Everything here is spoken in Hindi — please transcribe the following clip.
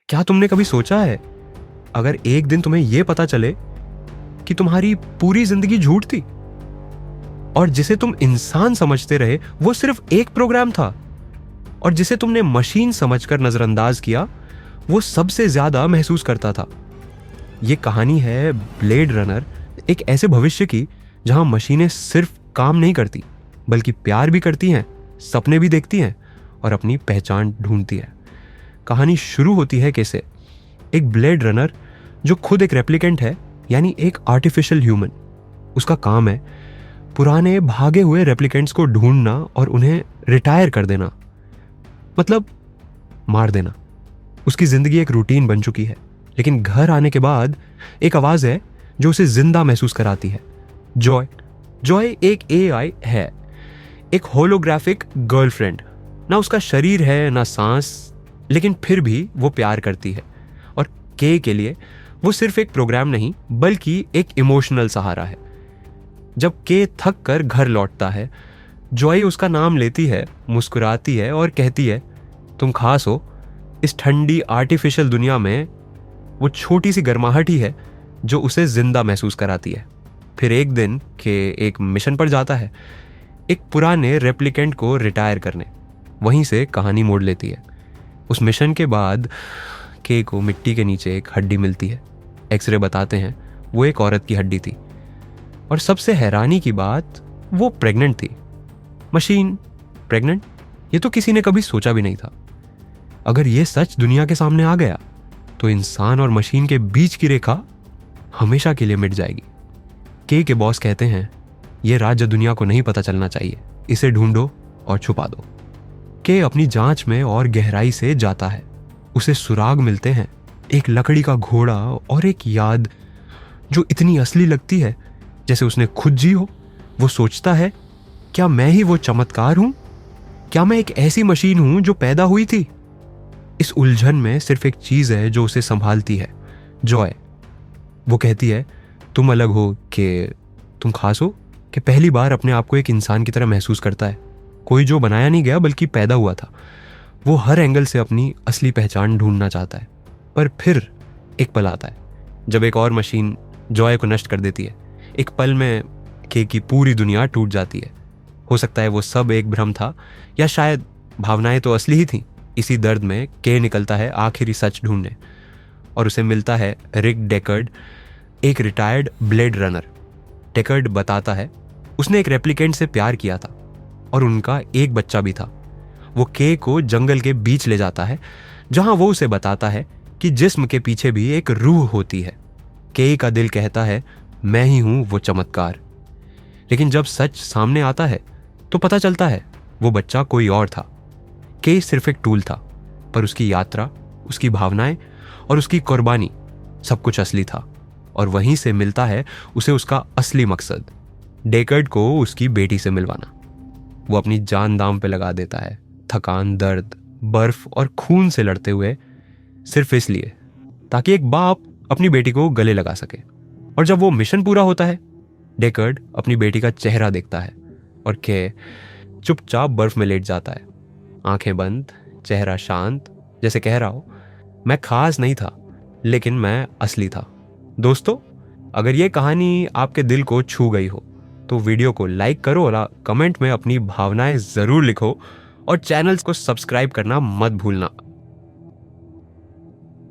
क्या तुमने कभी सोचा है, अगर एक दिन तुम्हें यह पता चले कि तुम्हारी पूरी जिंदगी झूठ थी और जिसे तुम इंसान समझते रहे वो सिर्फ एक प्रोग्राम था, और जिसे तुमने मशीन समझकर नजरअंदाज किया वो सबसे ज्यादा महसूस करता था। यह कहानी है ब्लेड रनर, एक ऐसे भविष्य की जहां मशीनें सिर्फ काम नहीं करती बल्कि प्यार भी करती हैं, सपने भी देखती हैं और अपनी पहचान ढूंढती है। कहानी शुरू होती है कैसे? एक ब्लेड रनर जो खुद एक रेप्लिकेंट है, यानी एक आर्टिफिशियल ह्यूमन। उसका काम है पुराने भागे हुए रेप्लिकेंट्स को ढूंढना और उन्हें रिटायर कर देना, मतलब मार देना। उसकी जिंदगी एक रूटीन बन चुकी है, लेकिन घर आने के बाद एक आवाज है जो उसे जिंदा महसूस कराती है। जॉय। जॉय एक एआई है, एक होलोग्राफिक गर्लफ्रेंड। ना उसका शरीर है ना सांस, लेकिन फिर भी वो प्यार करती है। और के लिए वो सिर्फ एक प्रोग्राम नहीं बल्कि एक इमोशनल सहारा है। जब के थक कर घर लौटता है, जॉय उसका नाम लेती है, मुस्कुराती है और कहती है, तुम खास हो। इस ठंडी आर्टिफिशियल दुनिया में वो छोटी सी गर्माहट ही है जो उसे जिंदा महसूस कराती है। फिर एक दिन के एक मिशन पर जाता है, एक पुराने रेप्लिकेंट को रिटायर करने। वहीं से कहानी मोड़ लेती है। उस मिशन के बाद के को मिट्टी के नीचे एक हड्डी मिलती है। एक्सरे बताते हैं वो एक औरत की हड्डी थी, और सबसे हैरानी की बात, वो प्रेग्नेंट थी। मशीन प्रेग्नेंट, ये तो किसी ने कभी सोचा भी नहीं था। अगर ये सच दुनिया के सामने आ गया तो इंसान और मशीन के बीच की रेखा हमेशा के लिए मिट जाएगी। के बॉस कहते हैं, ये राज दुनिया को नहीं पता चलना चाहिए, इसे ढूंढो और छुपा दो। के अपनी जांच में और गहराई से जाता है। उसे सुराग मिलते हैं, एक लकड़ी का घोड़ा और एक याद जो इतनी असली लगती है जैसे उसने खुद जी हो। वो सोचता है, क्या मैं ही वो चमत्कार हूं? क्या मैं एक ऐसी मशीन हूं जो पैदा हुई थी? इस उलझन में सिर्फ एक चीज है जो उसे संभालती है, जॉय। वो कहती है, तुम अलग हो, कि तुम खास हो, कि पहली बार अपने आप को एक इंसान की तरह महसूस करता है, कोई जो बनाया नहीं गया बल्कि पैदा हुआ था। वो हर एंगल से अपनी असली पहचान ढूंढना चाहता है। पर फिर एक पल आता है जब एक और मशीन जॉय को नष्ट कर देती है। एक पल में के की पूरी दुनिया टूट जाती है। हो सकता है वो सब एक भ्रम था, या शायद भावनाएं तो असली ही थीं। इसी दर्द में के निकलता है आखिरी सच ढूंढने, और उसे मिलता है रिक डेकर्ड, एक रिटायर्ड ब्लेड रनर। डेकर्ड बताता है उसने एक रेप्लिकेंट से प्यार किया था और उनका एक बच्चा भी था। वो के को जंगल के बीच ले जाता है, जहां वो उसे बताता है कि जिस्म के पीछे भी एक रूह होती है। के का दिल कहता है, मैं ही हूं वो चमत्कार। लेकिन जब सच सामने आता है तो पता चलता है वो बच्चा कोई और था। के सिर्फ एक टूल था, पर उसकी यात्रा, उसकी भावनाएं और उसकी कुर्बानी सब कुछ असली था। और वहीं से मिलता है उसे उसका असली मकसद, डेकर्ड को उसकी बेटी से मिलवाना। वो अपनी जान दांव पे लगा देता है, थकान, दर्द, बर्फ और खून से लड़ते हुए, सिर्फ इसलिए ताकि एक बाप अपनी बेटी को गले लगा सके। और जब वो मिशन पूरा होता है, डेकर्ड अपनी बेटी का चेहरा देखता है और के चुपचाप बर्फ में लेट जाता है, आंखें बंद, चेहरा शांत, जैसे कह रहा हो, मैं खास नहीं था लेकिन मैं असली था। दोस्तों, अगर ये कहानी आपके दिल को छू गई हो तो वीडियो को लाइक करो और कमेंट में अपनी भावनाएं जरूर लिखो, और चैनल को सब्सक्राइब करना मत भूलना।